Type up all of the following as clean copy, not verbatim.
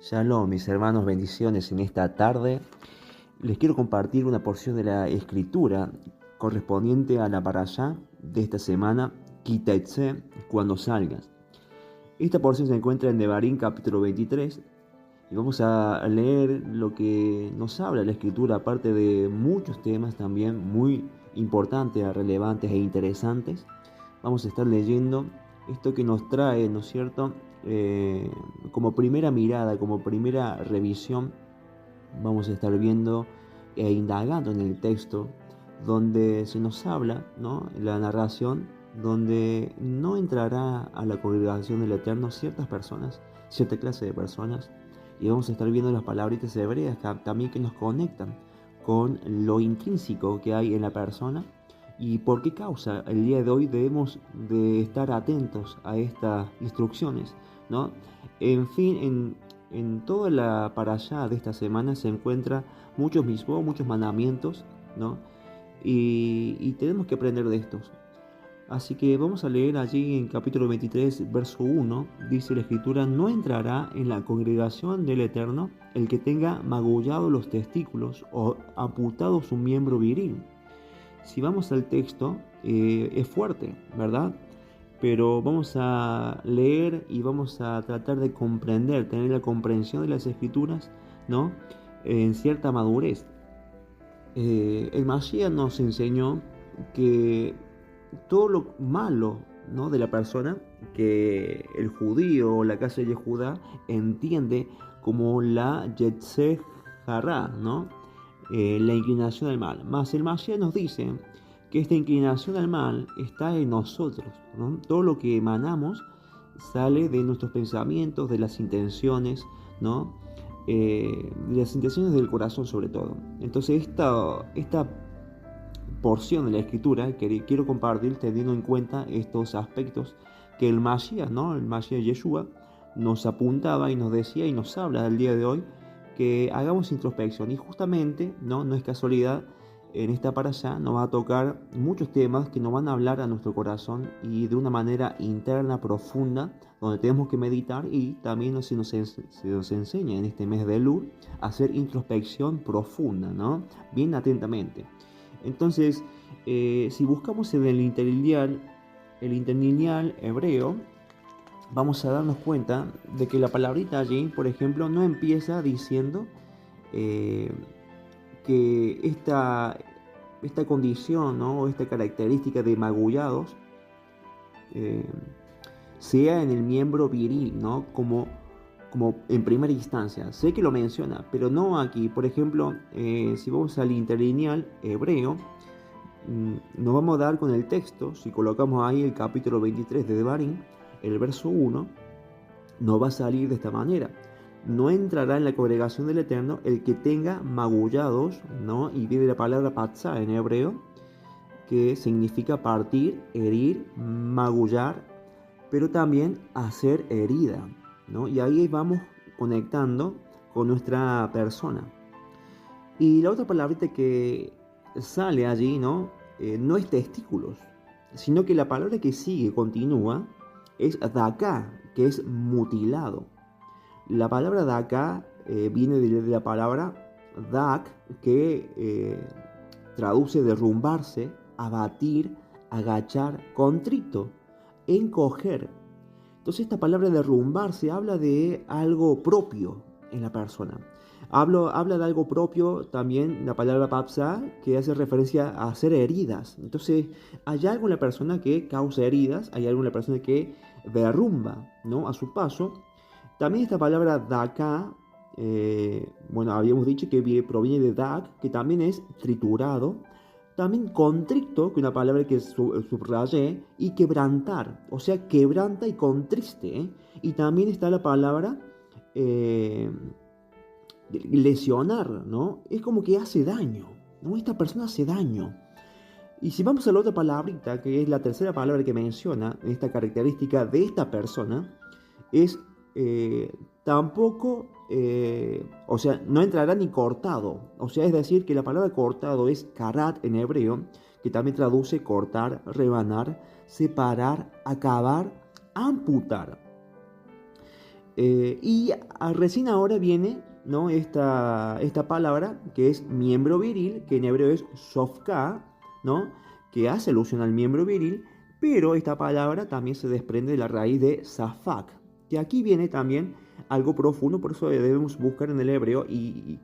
Shalom, mis hermanos, bendiciones en esta tarde. Les quiero compartir una porción de la escritura correspondiente a la parashá de esta semana, Kitetse, cuando salgas. Esta porción se encuentra en Devarim capítulo 23 y vamos a leer lo que nos habla la escritura, aparte de muchos temas también muy importantes, relevantes e interesantes. Vamos a estar leyendo esto que nos trae, ¿no es cierto? Como primera mirada, como primera revisión, vamos a estar viendo e indagando en el texto donde se nos habla, ¿no? La narración donde no entrará a la congregación del Eterno ciertas personas, cierta clase de personas, y vamos a estar viendo las palabritas hebreas también que nos conectan con lo intrínseco que hay en la persona y por qué causa el día de hoy debemos de estar atentos a estas instrucciones, ¿no? En fin, en toda la parashá de esta semana se encuentra muchos mismos, muchos mandamientos, ¿no? Y tenemos que aprender de estos. Así que vamos a leer allí en capítulo 23, verso 1, dice la escritura: no entrará en la congregación del Eterno el que tenga magullado los testículos o amputado su miembro viril. Si vamos al texto, es fuerte, ¿verdad? Pero vamos a leer y vamos a tratar de comprender, tener la comprensión de las escrituras, ¿no? En cierta madurez. El Mashiach nos enseñó que todo lo malo, ¿no?, de la persona, que el judío o la casa de Judá entiende como la Yetzer Hará, ¿no? La inclinación al mal. Mas el Mashiach nos dice que esta inclinación al mal está en nosotros, ¿no? Todo lo que emanamos sale de nuestros pensamientos, de las intenciones, ¿no? De las intenciones del corazón sobre todo. Entonces esta porción de la escritura que quiero compartir teniendo en cuenta estos aspectos que el Mashiach, ¿no? El Mashiach Yeshua nos apuntaba y nos decía y nos habla del día de hoy que hagamos introspección, y justamente no es casualidad, en esta parashá nos va a tocar muchos temas que nos van a hablar a nuestro corazón y de una manera interna, profunda, donde tenemos que meditar, y también se nos enseña en este mes de Elul a hacer introspección profunda, ¿no? Bien atentamente. Entonces, si buscamos en el interlineal hebreo, vamos a darnos cuenta de que la palabrita allí, por ejemplo, no empieza diciendo que esta condición, ¿no?, o esta característica de magullados sea en el miembro viril, ¿no?, como en primera instancia. Sé que lo menciona, pero no aquí. Por ejemplo, si vamos al interlineal hebreo, nos vamos a dar con el texto. Si colocamos ahí el capítulo 23 de Devarim, el verso 1, nos va a salir de esta manera: no entrará en la congregación del Eterno el que tenga magullados, ¿no? Y viene la palabra patzá en hebreo, que significa partir, herir, magullar, pero también hacer herida, ¿no? Y ahí vamos conectando con nuestra persona. Y la otra palabrita que sale allí, ¿no? No es testículos, sino que la palabra que sigue, continúa, es daká, que es mutilado. La palabra daká viene de la palabra dak, que traduce derrumbarse, abatir, agachar, contrito, encoger. Entonces esta palabra derrumbarse habla de algo propio en la persona. Habla de algo propio también la palabra papsa, que hace referencia a hacer heridas. Entonces hay algo en la persona que causa heridas, hay algo en la persona que derrumba, ¿no?, a su paso. También esta palabra daká, habíamos dicho que proviene de dak, que también es triturado. También contrito, que es una palabra que subrayé, y quebrantar, o sea, quebranta y contriste, ¿eh? Y también está la palabra lesionar, ¿no? Es como que hace daño, ¿no? Esta persona hace daño. Y si vamos a la otra palabrita, que es la tercera palabra que menciona esta característica de esta persona, es tampoco, o sea, no entrará ni cortado. O sea, es decir, que la palabra cortado es karat en hebreo, que también traduce cortar, rebanar, separar, acabar, amputar. Recién ahora viene, ¿no? esta palabra que es miembro viril, que en hebreo es sofka, ¿no? Que hace alusión al miembro viril, pero esta palabra también se desprende de la raíz de safak, que aquí viene también algo profundo, por eso debemos buscar en el hebreo y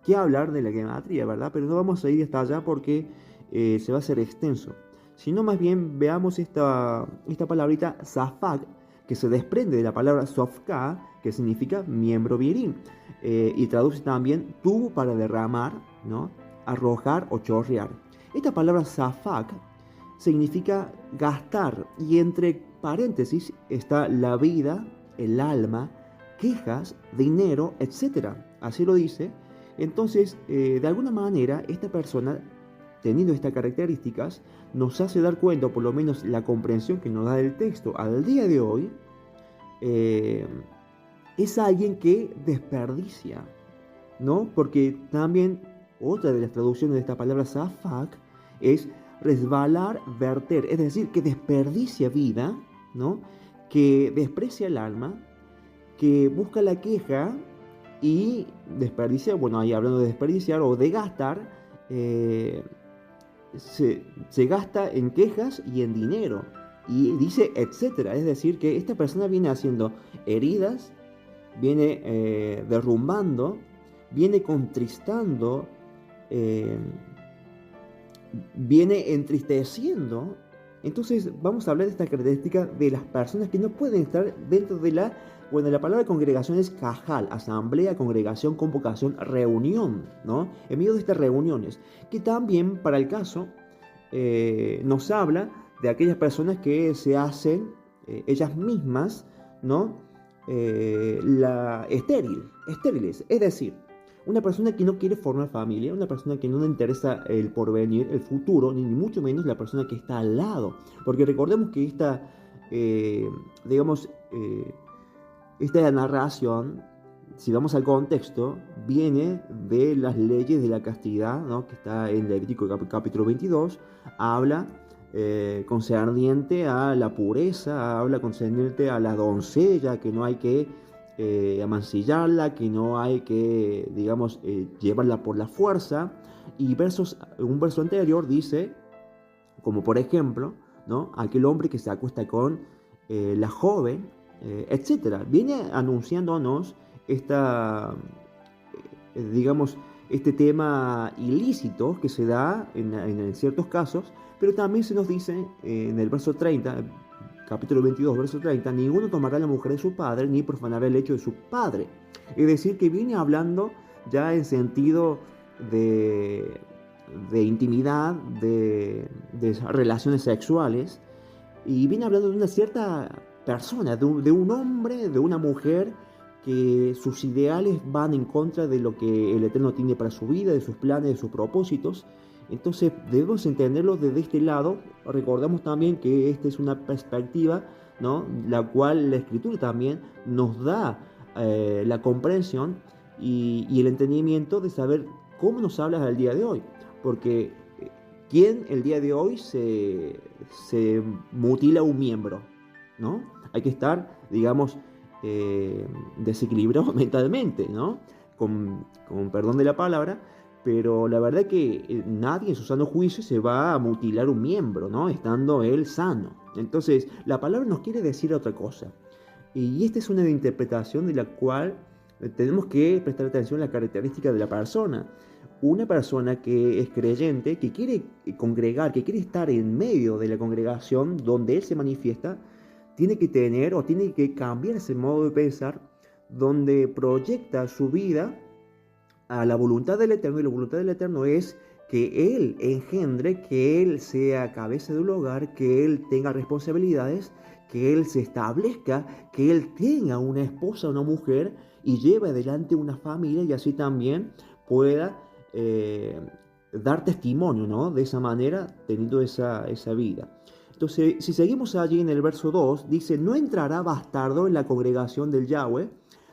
qué hablar de la gematría, ¿verdad? Pero no vamos a ir hasta allá porque se va a hacer extenso, sino más bien veamos esta palabrita safak, que se desprende de la palabra sofka, que significa miembro viril, y traduce también tubo para derramar, ¿no? Arrojar o chorrear. Esta palabra safak significa gastar, y entre paréntesis está la vida, el alma, quejas, dinero, etc. Así lo dice. Entonces, de alguna manera, esta persona, teniendo estas características, nos hace dar cuenta, o por lo menos la comprensión que nos da el texto al día de hoy, es alguien que desperdicia, ¿no? Porque también otra de las traducciones de esta palabra safak es resbalar, verter, es decir, que desperdicia vida, ¿no? Que desprecia el alma, que busca la queja y desperdicia, bueno, ahí hablando de desperdiciar o de gastar, se gasta en quejas y en dinero. Y dice etcétera, es decir, que esta persona viene haciendo heridas, viene derrumbando, viene contristando, viene entristeciendo. Entonces vamos a hablar de esta característica de las personas que no pueden estar dentro de la, bueno, la palabra congregación es cajal, asamblea, congregación, convocación, reunión, ¿no? En medio de estas reuniones, que también para el caso nos habla de aquellas personas que se hacen ellas mismas, ¿no? Estériles, es decir, una persona que no quiere formar familia, una persona que no le interesa el porvenir, el futuro, ni mucho menos la persona que está al lado. Porque recordemos que esta narración, si vamos al contexto, viene de las leyes de la castidad, ¿no? Que está en Levítico capítulo 22, habla concerniente a la pureza, habla concerniente a la doncella, que no hay que amancillarla, que no hay que, digamos, llevarla por la fuerza. Y un verso anterior dice, como por ejemplo, ¿no? Aquel hombre que se acuesta con la joven, etc. Viene anunciándonos digamos, este tema ilícito que se da en ciertos casos, pero también se nos dice en el verso 30, capítulo 22, verso 30, ninguno tomará la mujer de su padre, ni profanará el lecho de su padre. Es decir, que viene hablando ya en sentido de intimidad, de relaciones sexuales, y viene hablando de una cierta persona, de un hombre, de una mujer, que sus ideales van en contra de lo que el Eterno tiene para su vida, de sus planes, de sus propósitos. Entonces debemos entenderlo desde este lado. Recordamos también que esta es una perspectiva, ¿no? La cual la Escritura también nos da la comprensión y el entendimiento de saber cómo nos hablas al día de hoy. Porque ¿quién el día de hoy se mutila un miembro? ¿No? Hay que estar, digamos, desequilibrado mentalmente, ¿no? Con perdón de la palabra, pero la verdad que nadie en su sano juicio se va a mutilar un miembro, ¿no? Estando él sano. Entonces, la palabra nos quiere decir otra cosa. Y esta es una interpretación de la cual tenemos que prestar atención a la característica de la persona. Una persona que es creyente, que quiere congregar, que quiere estar en medio de la congregación donde él se manifiesta, tiene que tener o tiene que cambiar ese modo de pensar donde proyecta su vida a la voluntad del Eterno, y la voluntad del Eterno es que Él engendre, que Él sea cabeza de un hogar, que Él tenga responsabilidades, que Él se establezca, que Él tenga una esposa, una mujer y lleve adelante una familia, y así también pueda dar testimonio, ¿no? De esa manera, teniendo esa vida. Entonces, si seguimos allí en el verso 2, dice, no entrará bastardo en la congregación del Yahweh,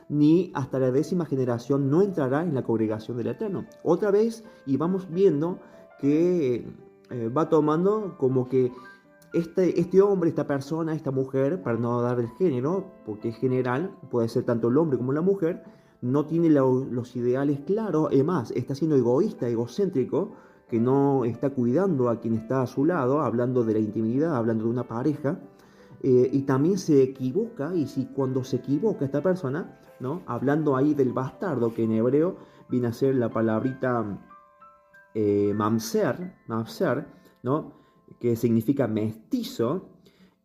ni hasta la 10ª generación no entrará en la congregación del Eterno. Otra vez, y vamos viendo que va tomando como que este hombre, esta persona, esta mujer, para no dar el género, porque es general, puede ser tanto el hombre como la mujer, no tiene los ideales claros, además está siendo egoísta, egocéntrico, que no está cuidando a quien está a su lado, hablando de la intimidad, hablando de una pareja, y también se equivoca, y si cuando se equivoca esta persona, ¿no? Hablando ahí del bastardo, que en hebreo viene a ser la palabrita mamzer, ¿no? Que significa mestizo,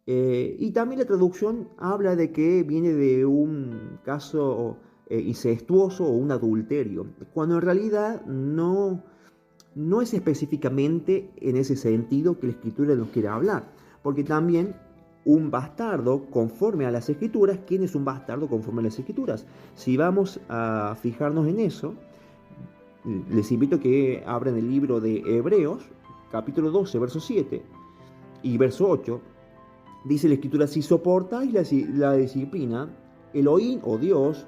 y también la traducción habla de que viene de un caso incestuoso o un adulterio, cuando en realidad no es específicamente en ese sentido que la escritura nos quiere hablar, porque también un bastardo conforme a las escrituras, ¿quién es un bastardo conforme a las escrituras? Si vamos a fijarnos en eso, les invito a que abran el libro de Hebreos, capítulo 12, verso 7 y verso 8. Dice la escritura: si soportáis la disciplina, Elohim o Dios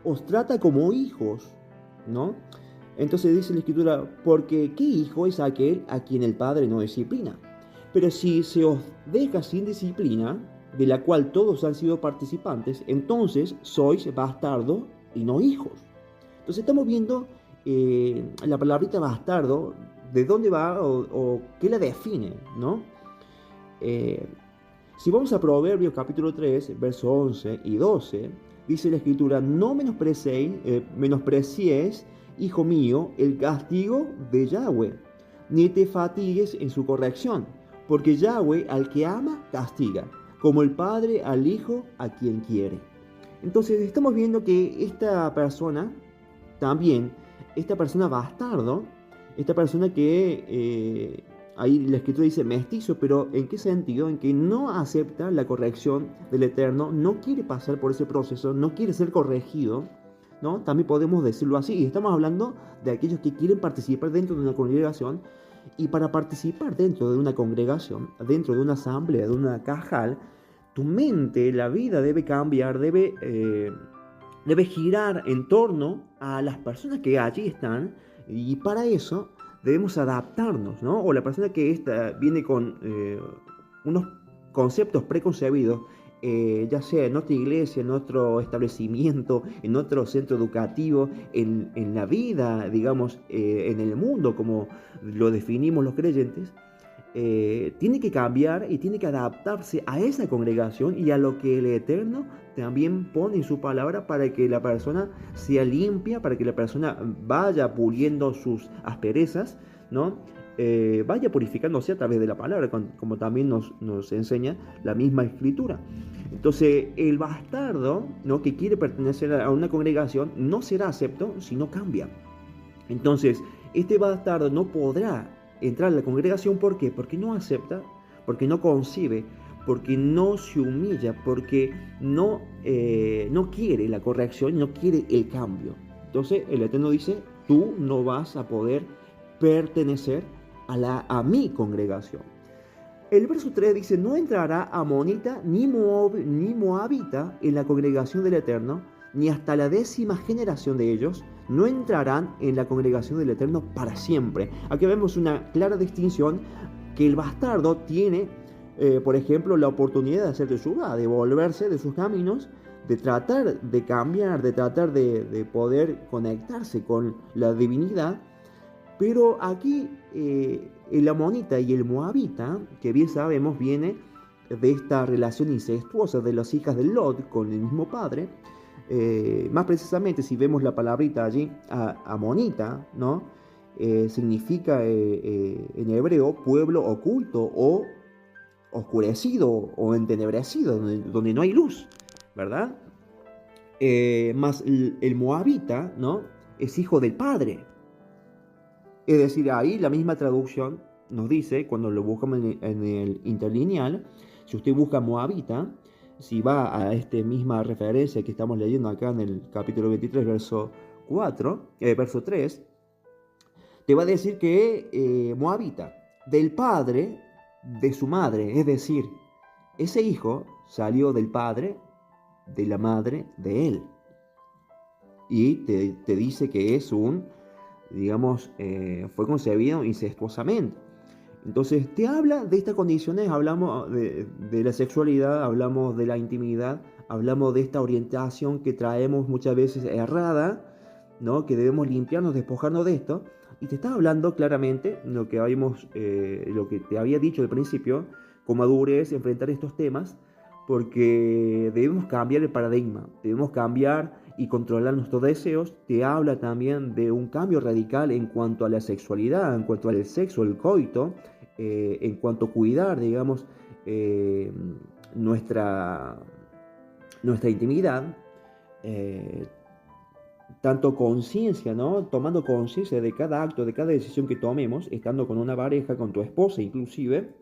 os trata como hijos, ¿no? Entonces dice la escritura: porque ¿qué hijo es aquel a quien el padre no disciplina? Pero si se os deja sin disciplina, de la cual todos han sido participantes, entonces sois bastardos y no hijos. Entonces estamos viendo la palabrita bastardo, de dónde va o qué la define, ¿no? Si vamos a Proverbios capítulo 3, versos 11 y 12, dice la escritura: no menosprecies, hijo mío, el castigo de Yahweh, ni te fatigues en su corrección, porque Yahweh al que ama castiga, como el padre al hijo a quien quiere. Entonces estamos viendo que esta persona bastardo, esta persona que ahí la escritura dice mestizo, pero ¿en qué sentido? En que no acepta la corrección del Eterno, no quiere pasar por ese proceso, no quiere ser corregido, ¿no? También podemos decirlo así. Y estamos hablando de aquellos que quieren participar dentro de una congregación, y para participar dentro de una congregación, dentro de una asamblea, de una cajal, tu mente, la vida debe cambiar, debe girar en torno a las personas que allí están, y para eso debemos adaptarnos, ¿no? O la persona que viene con unos conceptos preconcebidos, ya sea en otra iglesia, en otro establecimiento, en otro centro educativo, en la vida, digamos, en el mundo, como lo definimos los creyentes, tiene que cambiar y tiene que adaptarse a esa congregación y a lo que el Eterno también pone en su palabra, para que la persona sea limpia, para que la persona vaya puliendo sus asperezas, ¿no? Vaya purificándose a través de la palabra, como también nos enseña la misma escritura. Entonces, el bastardo, ¿no?, que quiere pertenecer a una congregación no será acepto si no cambia. Entonces, este bastardo no podrá entrar a la congregación. ¿Por qué? Porque no acepta, porque no concibe, porque no se humilla, porque no quiere la corrección, no quiere el cambio. Entonces el Eterno dice: tú no vas a poder pertenecer a mi congregación. El verso 3 dice: no entrará amonita ni moabita en la congregación del Eterno, ni hasta la 10ª generación de ellos no entrarán en la congregación del Eterno para siempre. Aquí vemos una clara distinción, que el bastardo tiene, por ejemplo, la oportunidad de hacer teshuva, de volverse de sus caminos, de tratar de cambiar, de tratar de poder conectarse con la divinidad. Pero aquí el amonita y el moabita, que bien sabemos viene de esta relación incestuosa de las hijas de Lot con el mismo padre. Más precisamente, si vemos la palabrita allí, amonita, ¿no? Significa en hebreo pueblo oculto o oscurecido o entenebrecido, donde no hay luz, ¿verdad? Más el moabita, ¿no?, es hijo del padre. Es decir, ahí la misma traducción nos dice, cuando lo buscamos en el interlineal, si usted busca moabita, si va a esta misma referencia que estamos leyendo acá en el capítulo 23, verso 3, te va a decir que moabita, del padre de su madre, es decir, ese hijo salió del padre de la madre de él. Y te dice que es digamos, fue concebido incestuosamente. Entonces te habla de estas condiciones, hablamos de la sexualidad, hablamos de la intimidad, hablamos de esta orientación que traemos muchas veces errada, ¿no? Que debemos limpiarnos, despojarnos de esto. Y te está hablando claramente lo que lo que te había dicho al principio, con madurez, enfrentar estos temas, porque debemos cambiar el paradigma, debemos cambiar y controlar nuestros deseos. Te habla también de un cambio radical en cuanto a la sexualidad, en cuanto al sexo, el coito, en cuanto a cuidar, digamos, eh, nuestra, nuestra intimidad, eh, tanto conciencia, ¿no? Tomando conciencia de cada acto, de cada decisión que tomemos, estando con una pareja, con tu esposa inclusive.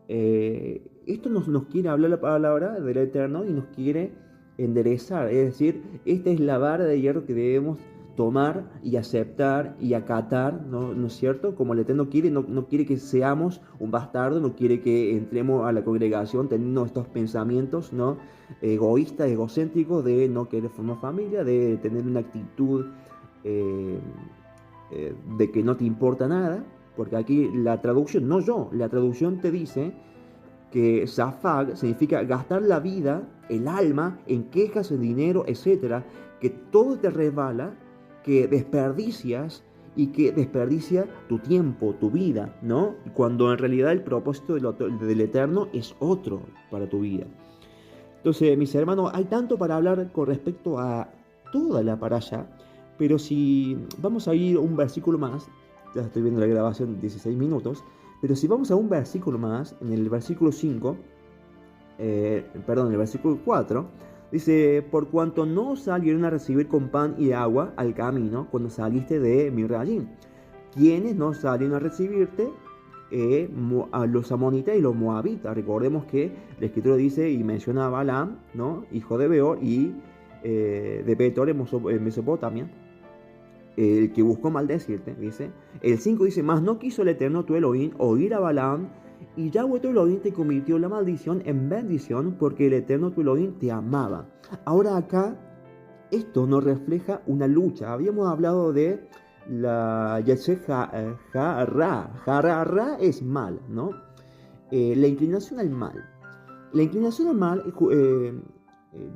Esto nos quiere hablar la palabra del Eterno y nos quiere enderezar, es decir, esta es la vara de hierro que debemos tomar y aceptar y acatar, ¿no es cierto? Como el Eterno quiere, no quiere que seamos un bastardo, no quiere que entremos a la congregación teniendo estos pensamientos, ¿no? Egoístas, egocéntricos, de no querer formar familia, de tener una actitud eh, de que no te importa nada, porque aquí la traducción, no yo, la traducción te dice que zafag significa gastar la vida, el alma, en quejas, en dinero, etcétera, que todo te resbala, que desperdicias y que desperdicia tu tiempo, tu vida, ¿no? Cuando en realidad el propósito del Eterno es otro para tu vida. Entonces, mis hermanos, hay tanto para hablar con respecto a toda la parasha, pero si vamos a ir un versículo más, ya estoy viendo la grabación 16 minutos, pero si vamos a un versículo más, en el versículo 5, en el versículo 4, dice, por cuanto no salieron a recibir con pan y agua al camino cuando saliste de Mirrayim, quienes no salieron a recibirte, a los amonitas y los moabitas. Recordemos que la escritura dice y menciona a Balaam, ¿no? Hijo de Beor y de Petor en Mesopotamia, el que buscó maldecirte, dice. El 5 dice, mas no quiso el Eterno tu Elohim oír a Balaam, y Yahweh tu Elohim te convirtió la maldición en bendición, porque el Eterno tu Elohim te amaba. Ahora acá, esto nos refleja una lucha. Habíamos hablado de la Yetzer Hara es mal, ¿no? La inclinación al mal. La inclinación al mal,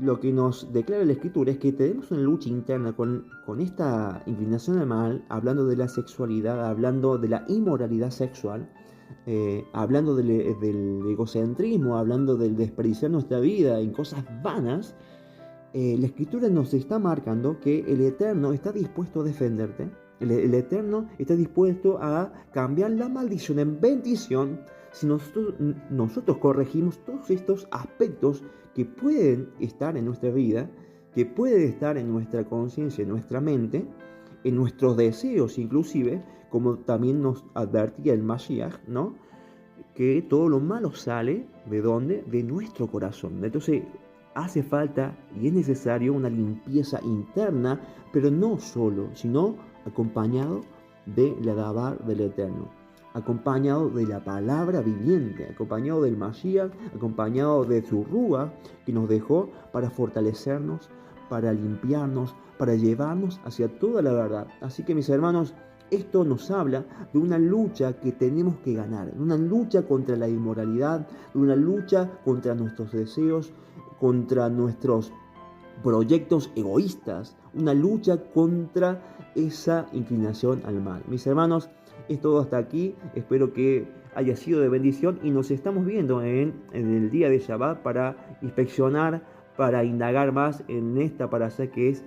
lo que nos declara la Escritura es que tenemos una lucha interna con esta inclinación al mal, hablando de la sexualidad, hablando de la inmoralidad sexual, hablando del egocentrismo, hablando del desperdiciar nuestra vida en cosas vanas. La Escritura nos está marcando que el Eterno está dispuesto a defenderte. El Eterno está dispuesto a cambiar la maldición en bendición si nosotros corregimos todos estos aspectos que pueden estar en nuestra vida, que pueden estar en nuestra conciencia, en nuestra mente, en nuestros deseos inclusive, como también nos advertía el Mashiach, ¿no? Que todo lo malo sale, ¿de dónde? De nuestro corazón. Entonces, hace falta y es necesario una limpieza interna, pero no solo, sino acompañado de la Dabar del Eterno, acompañado de la palabra viviente, acompañado del Mashiach, acompañado de su Rúa que nos dejó para fortalecernos, para limpiarnos, para llevarnos hacia toda la verdad. Así que, mis hermanos, esto nos habla de una lucha que tenemos que ganar, de una lucha contra la inmoralidad, de una lucha contra nuestros deseos, contra nuestros proyectos egoístas, una lucha contra esa inclinación al mal. Mis hermanos, es todo hasta aquí. Espero que haya sido de bendición y nos estamos viendo en el día de Shabbat para inspeccionar, para indagar más en esta parasha que es